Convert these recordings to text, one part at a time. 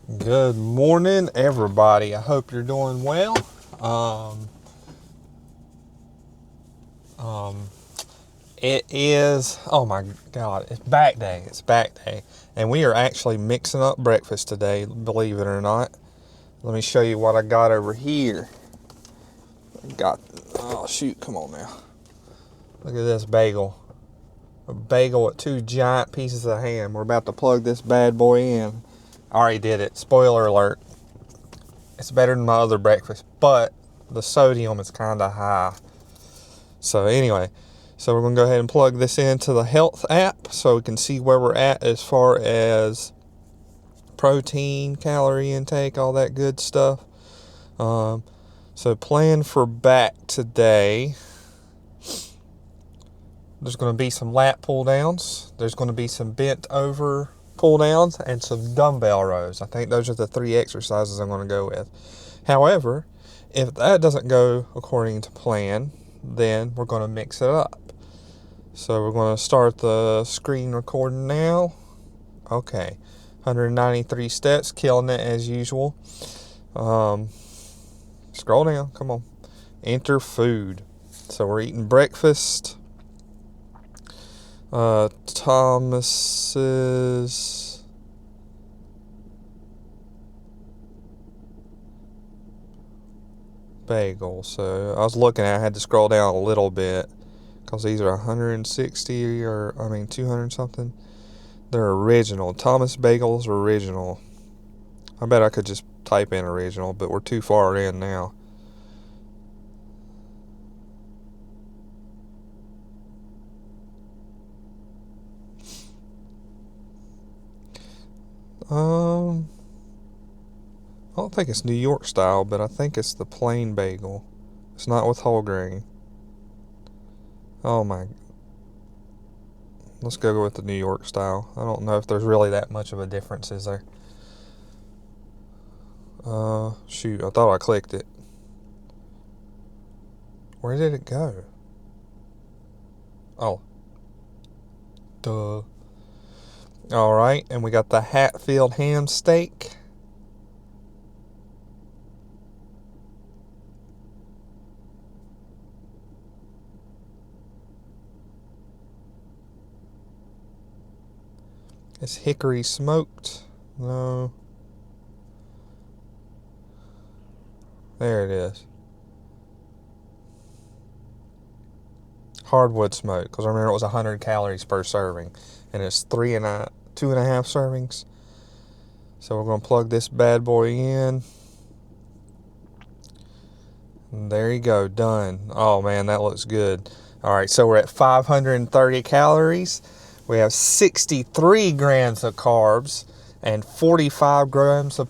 Good morning, everybody. I hope you're doing well. Um, um, it is, oh my God, it's back day. It's back day. And we are actually mixing up breakfast today, believe it or not. Let me show you what I got over here. Oh shoot, come on now. Look at this bagel. A bagel with two giant pieces of ham. We're about to plug this bad boy in. I already did it. Spoiler alert. It's better than my other breakfast, but the sodium is kind of high. So anyway, we're going to go ahead and plug this into the health app so we can see where we're at as far as protein, calorie intake, all that good stuff. So plan for back today. There's going to be some lat pull downs. There's going to be some bent over pull downs and some dumbbell rows. I think those are the three exercises I'm going to go with. However, if that doesn't go according to plan, then we're going to mix it up. So we're going to start the screen recording now. Okay, 193 steps, killing it as usual. Scroll down, come on. Enter food. So we're eating breakfast. Thomas's bagel. So I was looking at, I had to scroll down a little bit because these are 160 or 200 something. They're original. Thomas Bagels original. I bet I could just type in original, but we're too far in now. I don't think it's New York style, but I think it's the plain bagel. It's not with whole grain. Oh my. Let's go with the New York style. I don't know if there's really that much of a difference, is there? Shoot, I thought I clicked it. Where did it go? Oh. Duh. Alright, and we got the Hatfield ham steak. It's hickory smoked. No. There it is. Hardwood smoke, because I remember it was 100 calories per serving, and it's 2.5 servings. So we're going to plug this bad boy in. And there you go, done. Oh man, that looks good. Alright, so we're at 530 calories. We have 63 grams of carbs and 45 grams of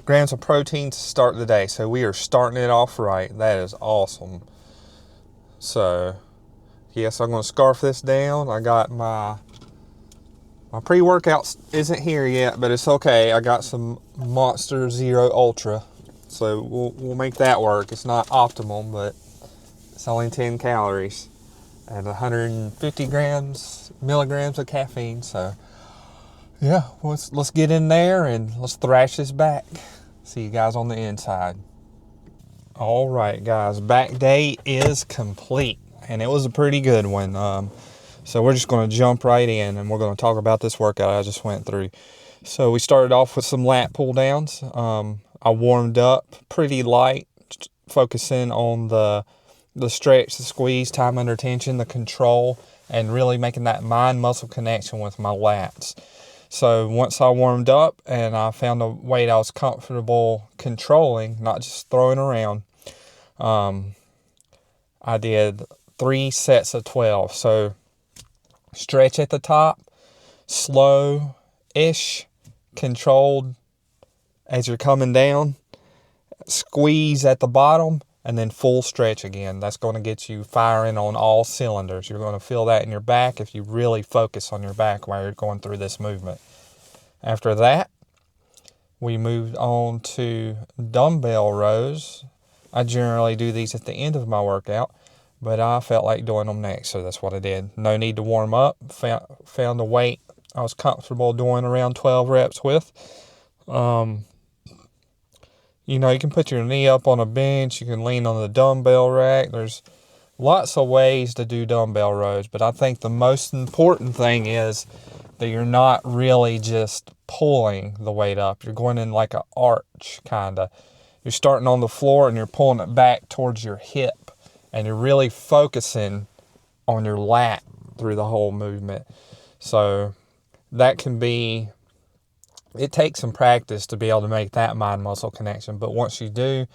grams of protein to start the day. So we are starting it off right. That is awesome. So, yes, I'm going to scarf this down. I got my pre-workout isn't here yet, but it's okay. I got some Monster Zero Ultra. So we'll make that work. It's not optimal, but it's only 10 calories and 150 milligrams of caffeine. So yeah, let's get in there and let's thrash this back. See you guys on the inside. All right, guys, back day is complete, and it was a pretty good one. So we're just going to jump right in, and we're going to talk about this workout I just went through. So we started off with some lat pull downs. I warmed up pretty light, focusing on the stretch, the squeeze, time under tension, the control, and really making that mind-muscle connection with my lats. So once I warmed up and I found a weight I was comfortable controlling, not just throwing around, I did 3 sets of 12. So stretch at the top, slow-ish, controlled as you're coming down, squeeze at the bottom, and then full stretch again. That's going to get you firing on all cylinders. You're going to feel that in your back if you really focus on your back while you're going through this movement. After that, we moved on to dumbbell rows. I generally do these at the end of my workout, but I felt like doing them next, so that's what I did. No need to warm up. Found a weight I was comfortable doing around 12 reps with. You know, you can put your knee up on a bench. You can lean on the dumbbell rack. There's lots of ways to do dumbbell rows, but I think the most important thing is that you're not really just pulling the weight up. You're going in like an arch, kind of. You're starting on the floor and you're pulling it back towards your hip, and you're really focusing on your lat through the whole movement. So that can be, it takes some practice to be able to make that mind muscle connection, but once you do,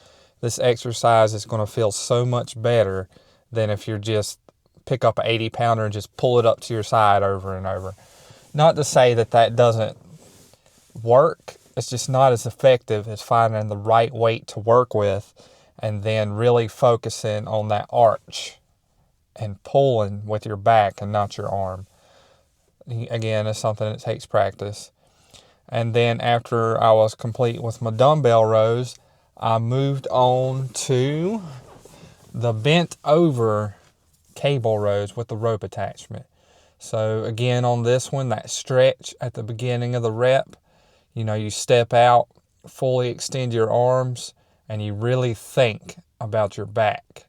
this exercise is going to feel so much better than if you're just pick up an 80 pounder and just pull it up to your side over and over. Not to say that that doesn't work, it's just not as effective as finding the right weight to work with and then really focusing on that arch and pulling with your back and not your arm. Again, it's something that takes practice. And then after I was complete with my dumbbell rows, I moved on to the bent over cable rows with the rope attachment. So again, on this one, that stretch at the beginning of the rep, you know, you step out, fully extend your arms, and you really think about your back.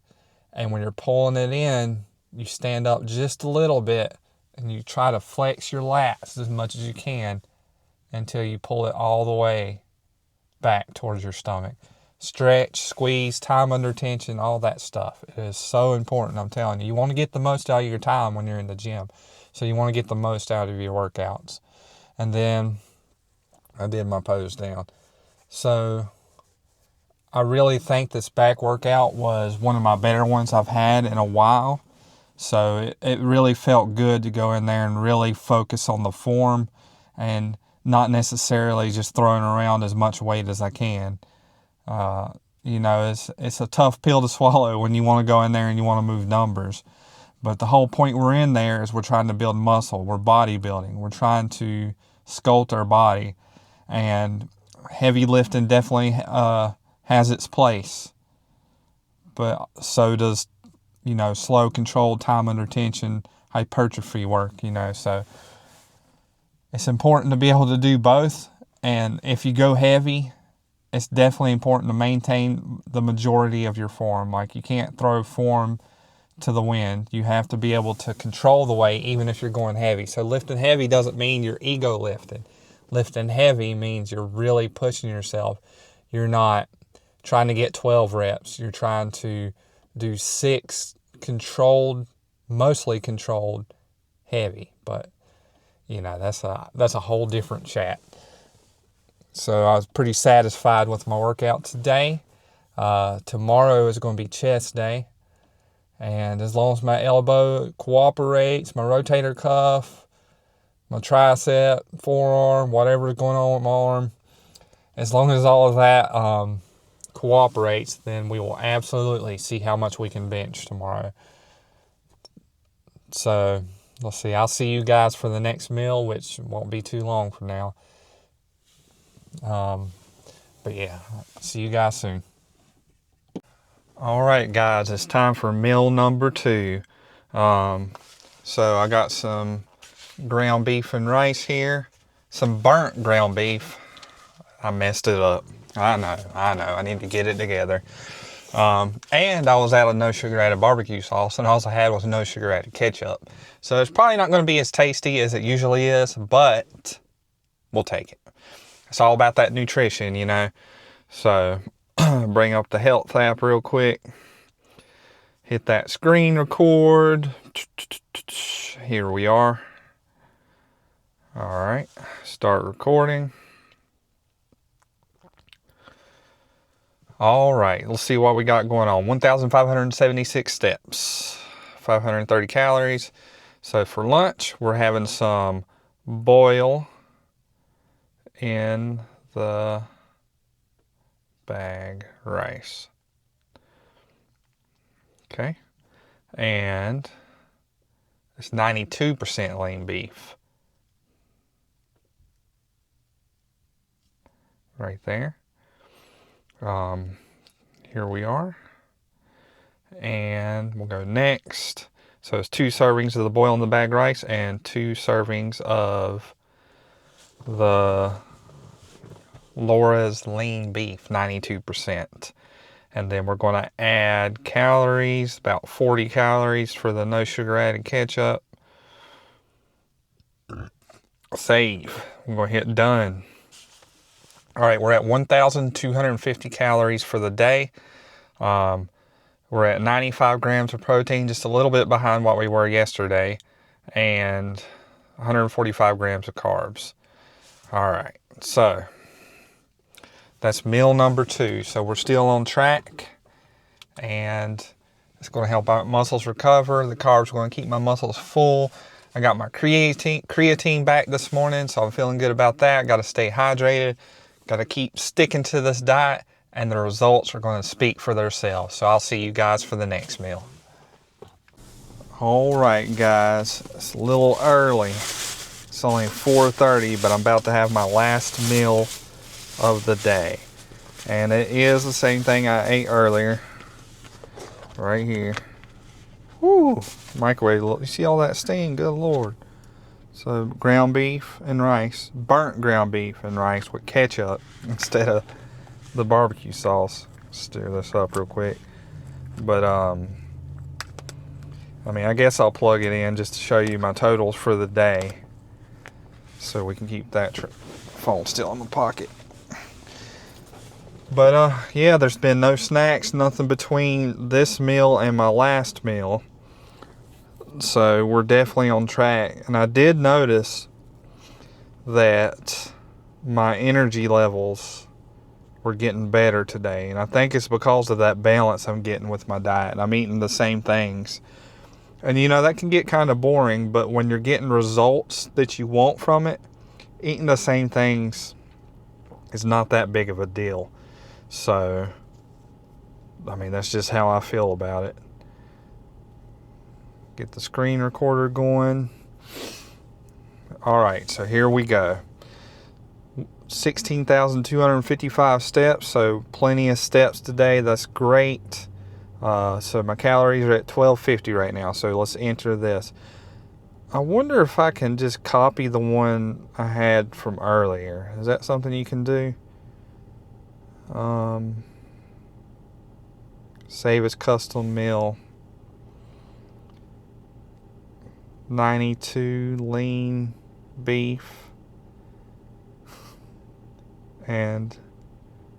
And when you're pulling it in, you stand up just a little bit and you try to flex your lats as much as you can until you pull it all the way back towards your stomach. Stretch, squeeze, time under tension, all that stuff. It is so important, I'm telling you. You want to get the most out of your time when you're in the gym. So you want to get the most out of your workouts. And then I did my pose down. So I really think this back workout was one of my better ones I've had in a while. So it really felt good to go in there and really focus on the form and not necessarily just throwing around as much weight as I can. You know, it's a tough pill to swallow when you want to go in there and you want to move numbers. But the whole point we're in there is we're trying to build muscle. We're bodybuilding. We're trying to sculpt our body. And heavy lifting definitely has its place. But so does, you know, slow, controlled, time under tension, hypertrophy work, you know. So it's important to be able to do both. And if you go heavy, it's definitely important to maintain the majority of your form. Like, you can't throw form to the wind. You have to be able to control the weight even if you're going heavy. So lifting heavy doesn't mean you're ego lifting. Lifting heavy means you're really pushing yourself. You're not trying to get 12 reps. You're trying to do 6 controlled, mostly controlled heavy. But, you know, that's a whole different chat. So I was pretty satisfied with my workout today. Tomorrow is going to be chest day. And as long as my elbow cooperates, my rotator cuff, my tricep, forearm, whatever's going on with my arm, as long as all of that cooperates, then we will absolutely see how much we can bench tomorrow. So let's see. I'll see you guys for the next meal, which won't be too long from now. But yeah, see you guys soon. All right, guys, it's time for meal number 2. So I got some ground beef and rice here, some burnt ground beef. I messed it up. I know. I need to get it together. And I was out of no sugar added barbecue sauce, and all I had was no sugar added ketchup. So it's probably not going to be as tasty as it usually is, but we'll take it. It's all about that nutrition, you know. So bring up the health app real quick. Hit that screen record. Here we are. All right, start recording. All right, let's see what we got going on. 1,576 steps, 530 calories. So for lunch, we're having some boil in the bag rice. Okay, and it's 92% lean beef. Right there. Here we are. And we'll go next. So it's 2 servings of the boil in the bag rice and 2 servings of the Laura's lean beef, 92%. And then we're going to add calories, about 40 calories for the no sugar added ketchup. Save. I'm going to hit done. All right, we're at 1,250 calories for the day. We're at 95 grams of protein, just a little bit behind what we were yesterday, and 145 grams of carbs. All right, so that's meal number 2. So we're still on track, and it's going to help our muscles recover. The carbs are going to keep my muscles full. I got my creatine back this morning, so I'm feeling good about that. Got to stay hydrated. Got to keep sticking to this diet, and the results are going to speak for themselves. So I'll see you guys for the next meal. All right, guys, it's a little early. It's only 4:30, but I'm about to have my last meal of the day. And it is the same thing I ate earlier. Right here. Woo! Microwave. Look, you see all that steam? Good Lord. So ground beef and rice. Burnt ground beef and rice with ketchup instead of the barbecue sauce. Stir this up real quick. But I mean, I guess I'll plug it in just to show you my totals for the day, so we can keep that phone still in my pocket. But yeah, there's been no snacks, nothing between this meal and my last meal. So we're definitely on track. And I did notice that my energy levels were getting better today. And I think it's because of that balance I'm getting with my diet. I'm eating the same things. And you know, that can get kind of boring, but when you're getting results that you want from it, eating the same things is not that big of a deal. So, I mean, that's just how I feel about it. Get the screen recorder going. All right, so here we go. 16,255 steps, so plenty of steps today. That's great. So my calories are at 1250 right now, so let's enter this. I wonder if I can just copy the one I had from earlier. Is that something you can do? Save as custom meal. 92 lean beef and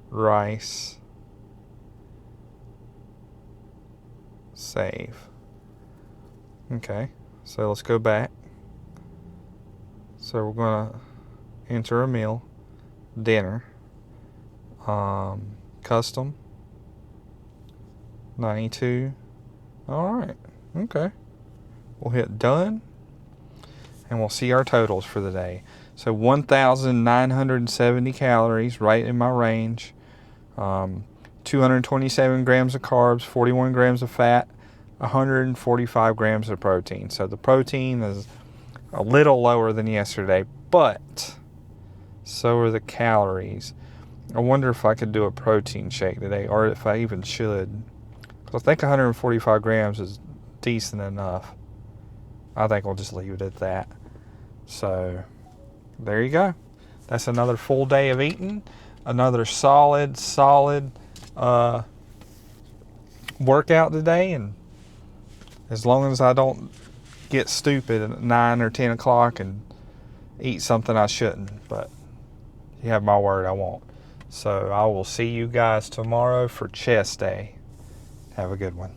rice. Save. Okay, so let's go back. So we're gonna enter a meal, dinner, custom, 92. All right, okay. We'll hit done, and we'll see our totals for the day. So 1,970 calories, right in my range. 227 grams of carbs, 41 grams of fat, 145 grams of protein. So the protein is a little lower than yesterday, but so are the calories. I wonder if I could do a protein shake today, or if I even should. Because I think 145 grams is decent enough. I think we'll just leave it at that. So, there you go. That's another full day of eating. Another solid workout today. And as long as I don't get stupid at 9 or 10 o'clock and eat something I shouldn't. But you have my word, I won't. So, I will see you guys tomorrow for chest day. Have a good one.